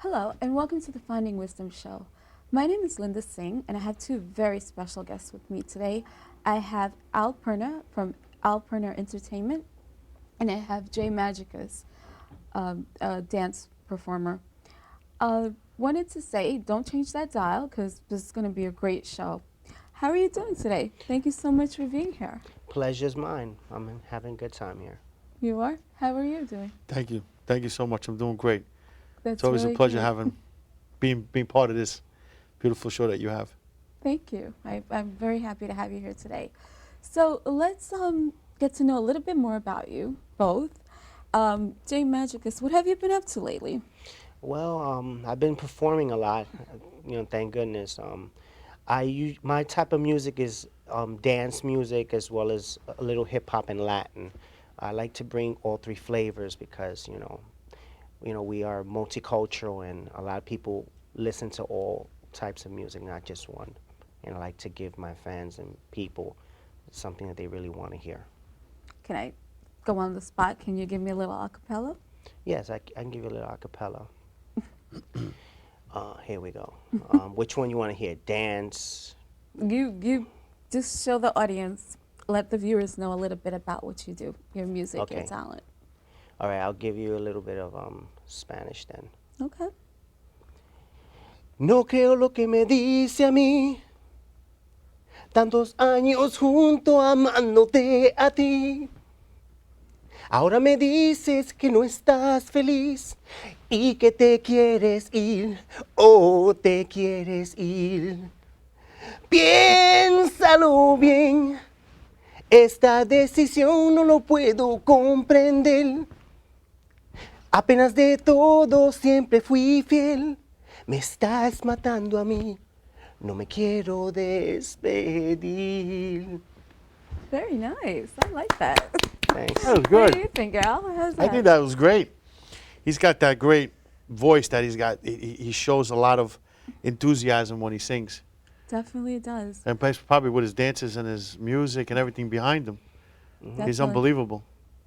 Hello, and welcome to the Finding Wisdom Show. My name is Linda Singh, and I have two very special guests with me today. I have Al Perna from Al Perna Entertainment, and I have Jay Magicus, a dance performer. Wanted to say, don't change that dial because this is going to be a great show. How are you doing today? Thank you so much for being here. Pleasure's mine. I'm having a good time here. You are? How are you doing? Thank you. Thank you so much. I'm doing great. That's It's always really a pleasure great. having being part of this beautiful show that you have. Thank you. I'm very happy to have you here today. So let's get to know a little bit more about you both. Jay Magicus, what have you been up to lately? Well, I've been performing a lot. Thank goodness. My type of music is dance music as well as a little hip hop and Latin. I like to bring all three flavors because we are multicultural and a lot of people listen to all types of music, not just one. And I like to give my fans and people something that they really want to hear. Can I go on the spot? Can you give me a little acapella? Yes, I can give you a little acapella. Here we go. Which one you want to hear? Dance? You just show the audience, let the viewers know a little bit about what you do, your music, your Okay. talent. All right, I'll give you a little bit of Spanish then. Okay. No creo lo que me dice a mí, tantos años junto amándote a ti. Ahora me dices que no estás feliz y que te quieres ir, oh, te quieres ir. Piénsalo bien, esta decisión no lo puedo comprender. Apenas de todo siempre fui fiel, me estás matando a mí, no me quiero despedir. Very nice. I like that. Thanks. That was What good. do you think, Al? How's I that? think that was great. He's got that great voice that he's got. He shows a lot of enthusiasm when he sings. Definitely does. And plus probably with his dances and his music and everything behind him. He's Definitely. unbelievable.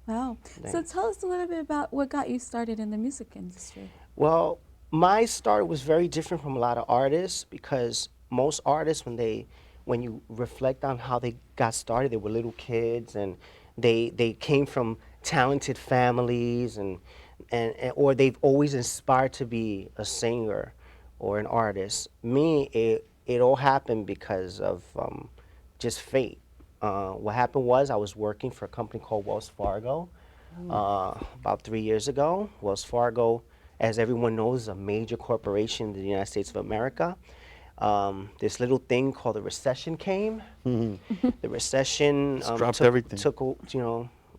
Wow. So Thanks. tell us a little bit about what got you started in the music industry. Well, my start was very different from a lot of artists because most artists, when you reflect on how they got started, they were little kids and they came from talented families and or they've always inspired to be a singer or an artist. Me, it all happened because of just fate. What happened was I was working for a company called Wells Fargo about 3 years ago. Wells Fargo, as everyone knows, is a major corporation in the United States of America. This little thing called the recession came. The recession It's dropped everything.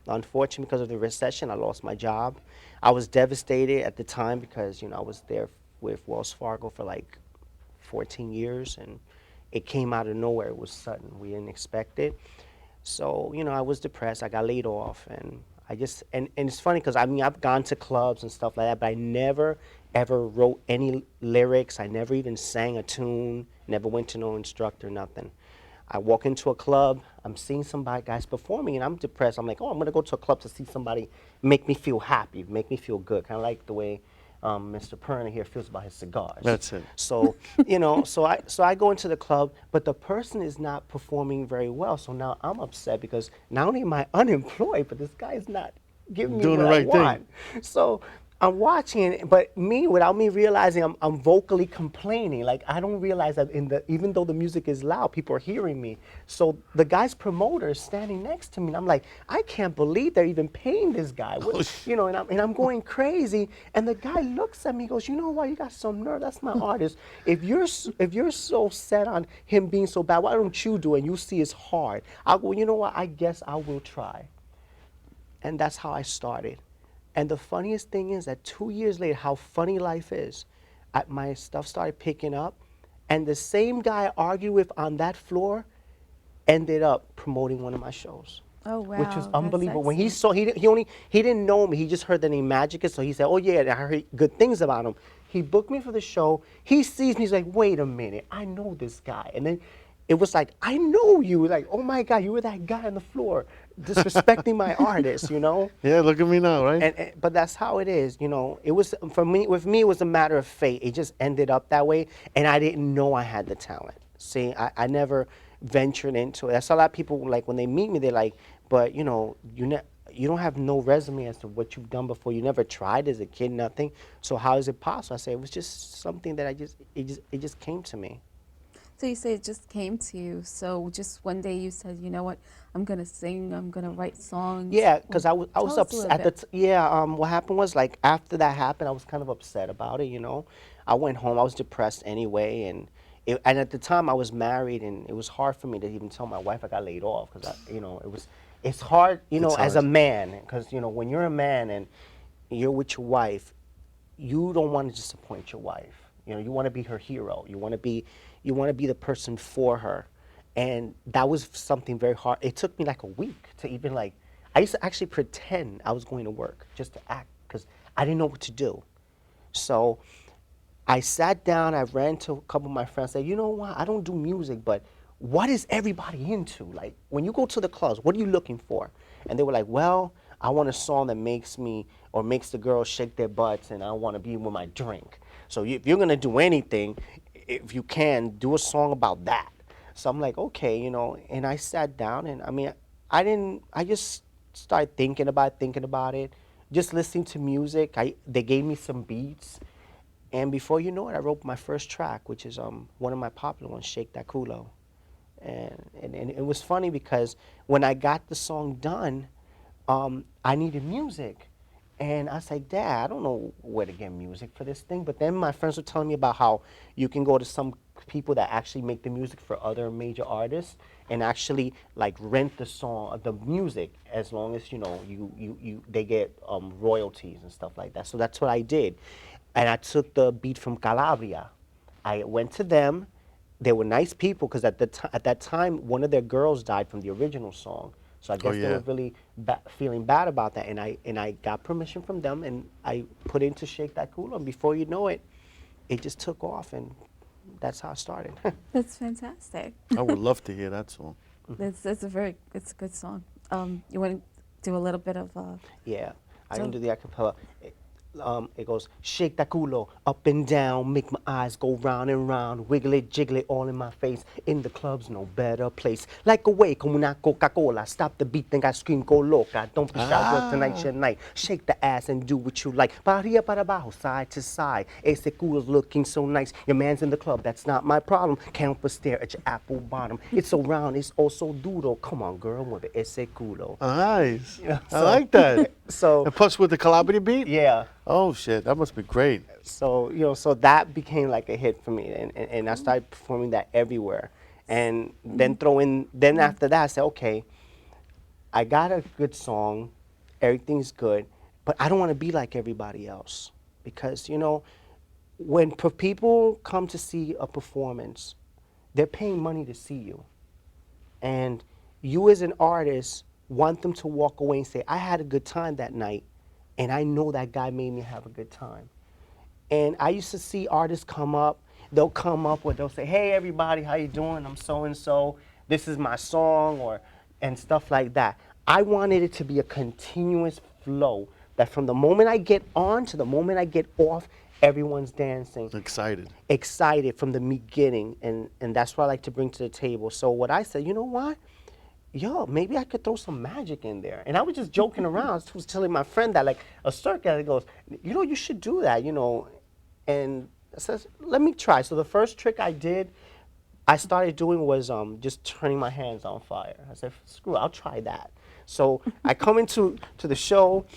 unfortunately, because of the recession, I lost my job. I was devastated at the time because I was there with Wells Fargo for like 14 years, and it came out of nowhere. It was sudden. We didn't expect it. So, I was depressed. I got laid off, and and it's funny because I've gone to clubs and stuff like that, but I never ever wrote any lyrics. I never even sang a tune, never went to no instructor, nothing. I walk into a club, I'm seeing somebody guys performing, and I'm depressed. I'm like, oh, I'm gonna go to a club to see somebody make me feel happy, make me feel good, kind of like the way Mr. Perna here feels about his cigars. That's it. So, so I go into the club, but the person is not performing very well. So now I'm upset because not only am I unemployed, but this guy is not giving me Doing what the I right thing. want. So I'm watching it, but without me realizing, I'm vocally complaining. Like I don't realize that even though the music is loud, people are hearing me. So the guy's promoter is standing next to me, and I'm like, I can't believe they're even paying this guy. And I'm going crazy. And the guy looks at me, and goes, you know what? You got some nerve. That's my artist. If you're so set on him being so bad, why don't you do it? And you see it's hard. I'll go. You know what? I guess I will try. And that's how I started. And the funniest thing is that 2 years later, how funny life is, my stuff started picking up, and the same guy I argued with on that floor ended up promoting one of my shows. Oh wow. Which was that's unbelievable. When he excellent. saw, he didn't know me. He just heard the name Magicus, so he said, "Oh yeah, I heard good things about him." He booked me for the show. He sees me, he's like, "Wait a minute, I know this guy." And then it was like, I know you. Like, oh my God, you were that guy on the floor disrespecting my artist, you know? Yeah, look at me now, right? But that's how it is, you know. It was for me. With me, it was a matter of fate. It just ended up that way, and I didn't know I had the talent. See, I never ventured into it. That's a lot of people like when they meet me. They're like, but you know, you don't have no resume as to what you've done before. You never tried as a kid, nothing. So how is it possible? I say it was just something that it just came to me. So you say it just came to you. So just one day you said, you know what, I'm gonna sing. I'm gonna write songs. Yeah, because I was Tell us a upset little at bit. yeah. What happened was like after that happened, I was kind of upset about it. You know, I went home. I was depressed anyway, and at the time I was married, and it was hard for me to even tell my wife I got laid off because you know, it's hard, you know, It's as hard. a man, because you know when you're a man and you're with your wife, you don't want to disappoint your wife. You know, you want to be her hero. You want to be the person for her. And that was something very hard. It took me like a week to even like, I used to actually pretend I was going to work just to act because I didn't know what to do. So I sat down, I ran to a couple of my friends, said, you know what, I don't do music, but what is everybody into? Like, when you go to the clubs, what are you looking for? And they were like, well, I want a song that makes me or makes the girls shake their butts, and I want to be with my drink. So if you're going to do anything, if you can, do a song about that. So I'm like, okay, you know, and I sat down, and I mean, I just started thinking about it, just listening to music. They gave me some beats. And before you know it, I wrote my first track, which is one of my popular ones, Shake That Culo. And it was funny because when I got the song done, I needed music. And I was like, Dad, I don't know where to get music for this thing. But then my friends were telling me about how you can go to some people that actually make the music for other major artists and actually like rent the song, the music, as long as, you know, they get royalties and stuff like that. So that's what I did. And I took the beat from Calabria. I went to them. They were nice people because at that time, one of their girls died from the original song. So I Oh guess they yeah. were really feeling bad about that. And I got permission from them, and I put in to Shake That Culo. And before you know it, it just took off, and that's how it started. That's fantastic. I would love to hear that song. It's a good song. You want to do a little bit of Yeah, I So- can do the acapella. It goes, shake that culo up and down, make my eyes go round and round, wiggle it, jiggle it all in my face. In the club's no better place. Like a way, como una Coca-Cola. Stop the beat, then I scream, go loca. Don't be shy, girl, tonight's your night. Shake the ass and do what you like. Para arriba, para abajo, side to side. Ese culo's looking so nice. Your man's in the club, that's not my problem. Can't help but stare at your apple bottom. It's so round, it's also duro. Come on, girl, mueve ese culo. Nice. Yeah, I so- like that. So, And plus with the Calabria beat? yeah. Oh shit, that must be great. So, you know, so that became like a hit for me, and I started performing that everywhere. And then then after that, I said, okay, I got a good song, everything's good, but I don't want to be like everybody else. Because, you know, when people come to see a performance, they're paying money to see you. And you as an artist want them to walk away and say, I had a good time that night, and I know that guy made me have a good time. And I used to see artists come up, they'll come up or they'll say, hey everybody, how you doing? I'm so and so, this is my song, or and stuff like that. I wanted it to be a continuous flow, that from the moment I get on to the moment I get off, everyone's dancing excited from the beginning, and that's what I like to bring to the table. So what I said, you know what? Yo, maybe I could throw some magic in there. And I was just joking around. I was telling my friend that, like, a circuit, he goes, you know, you should do that, you know. And I says, let me try. So the first trick I started doing was just turning my hands on fire. I said, screw it, I'll try that. So I come into the show.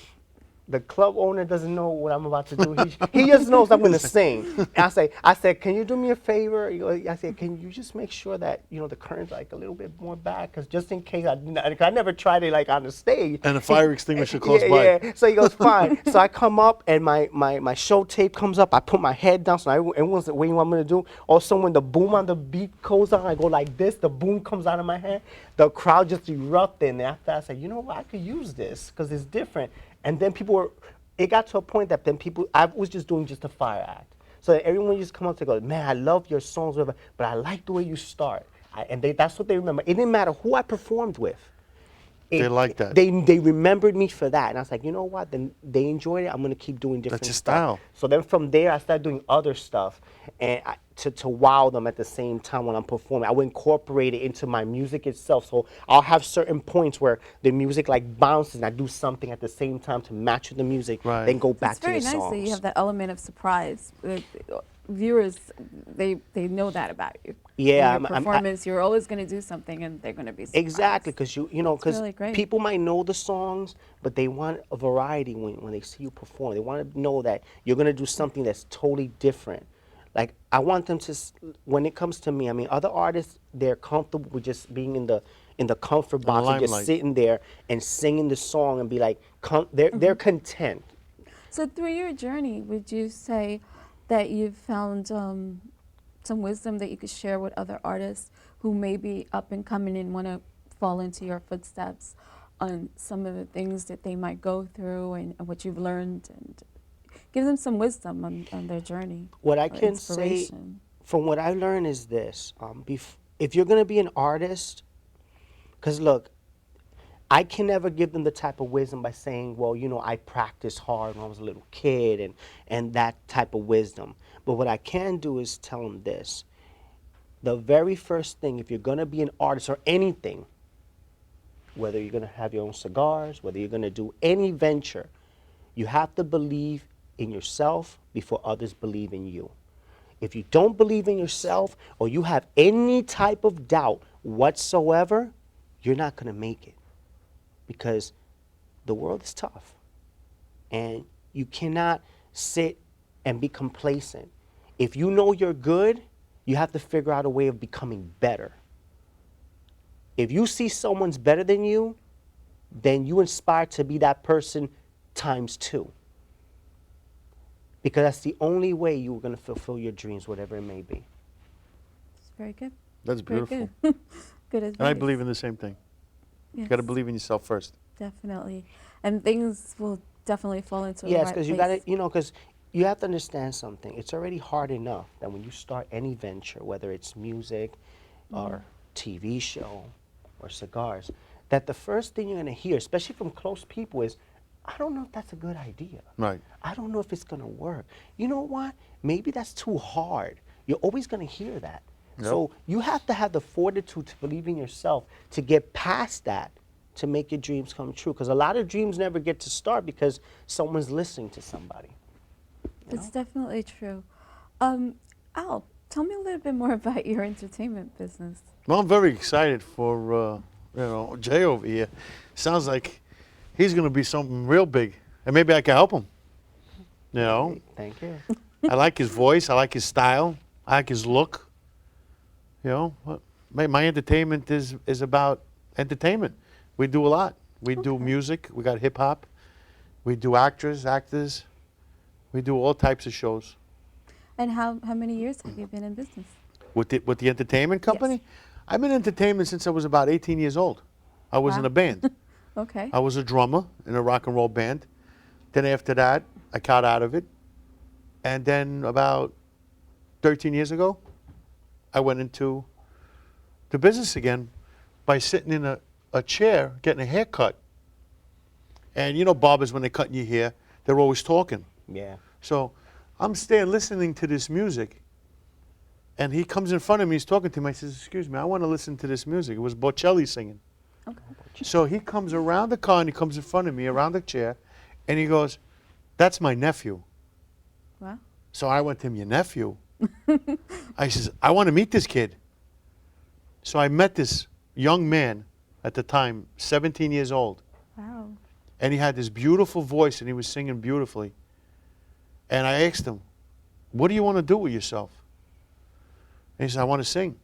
The club owner doesn't know what I'm about to do. He just knows I'm going to sing. And I said, can you do me a favor? I said, can you just make sure that, you know, the curtain's like a little bit more back, because just in case, I never tried it like on the stage. And a fire extinguisher close yeah, by. Yeah. So he goes, fine. So I come up and my show tape comes up. I put my head down. So everyone's like, waiting what I'm going to do. Also, when the boom on the beat goes on, I go like this. The boom comes out of my hand. The crowd just erupted. And after I said, you know what, I could use this because it's different. And then it got to a point that then I was just doing just a fire act. So everyone just come up to go, man, I love your songs, whatever, but I like the way you start. That's what they remember. It didn't matter who I performed with. They like that. They remembered me for that, and I was like, you know what? Then they enjoyed it. I'm gonna keep doing different That's your stuff. style. So then from there, I started doing other stuff, and to wow them at the same time when I'm performing. I would incorporate it into my music itself. So I'll have certain points where the music like bounces, and I do something at the same time to match with the music. Right. Then go back It's to very the nice songs. that you have that element of surprise. Viewers, they know that about you. Yeah, In your performance, you're always going to do something, and they're going to be surprised. Exactly, because because really great. people might know the songs, but they want a variety when they see you perform. They want to know that you're gonna do something that's totally different. Like I want them to, when it comes to me, I mean, other artists they're comfortable with just being in the comfort box and just limelight. sitting there and singing the song and be like, they're content. So through your journey, would you say that you've found some wisdom that you could share with other artists who may be up and coming and want to fall into your footsteps on some of the things that they might go through and what you've learned, and give them some wisdom on their journey? What I or can say inspiration? from what I learned is this: if you're gonna be an artist, because look, I can never give them the type of wisdom by saying, well, I practiced hard when I was a little kid and that type of wisdom. But what I can do is tell them this: the very first thing, if you're gonna be an artist or anything, whether you're gonna have your own cigars, whether you're gonna do any venture, you have to believe in yourself before others believe in you. If you don't believe in yourself or you have any type of doubt whatsoever, you're not going to make it, because the world is tough and you cannot sit and be complacent. If you know you're good, you have to figure out a way of becoming better. If you see someone's better than you, then you inspire to be that person times 2. Because that's the only way you're going to fulfill your dreams, whatever it may be. It's very good. That's Very beautiful. good. Good advice. And I believe in the same thing. You got to Yes, believe in yourself first. definitely, and things will definitely fall into the Yes, right because you place. got to, because you have to understand something. It's already hard enough that when you start any venture, whether it's music or TV show or cigars, that the first thing you're going to hear, especially from close people, is, I don't know if that's a good idea. Right. I don't know if it's going to work. You know what? Maybe that's too hard. You're always going to hear that. Yep. So you have to have the fortitude to believe in yourself to get past that, to make your dreams come true. Because a lot of dreams never get to start because someone's listening to somebody. It's definitely true. Al, tell me a little bit more about your entertainment business. Well, I'm very excited for, Jay over here. Sounds like he's going to be something real big. And maybe I can help him. You know, Thank you. I like his voice. I like his style. I like his look. You know, my entertainment is about entertainment. We do a lot. We do music. We got hip hop. We do actors. We do all types of shows. And how many years have you been in business? With the entertainment company? I've been in entertainment since I was about 18 years old. I was in Wow. a band. Okay. I was a drummer in a rock and roll band. Then after that, I got out of it. And then about 13 years ago, I went into the business again by sitting in a chair, getting a haircut. And you know, barbers, when they're cutting your hair, they're always talking. Yeah. So I'm staying listening to this music. And he comes in front of me, he's talking to me. I says, excuse me, I want to listen to this music. It was Bocelli singing. Okay. So he comes around the car and he comes in front of me, around the chair, and he goes, that's my nephew. Wow. So I went to him, your nephew? I says, I want to meet this kid. So I met this young man at the time, 17 years old. Wow. And he had this beautiful voice and he was singing beautifully. And I asked him, what do you want to do with yourself? And he said, I want to sing.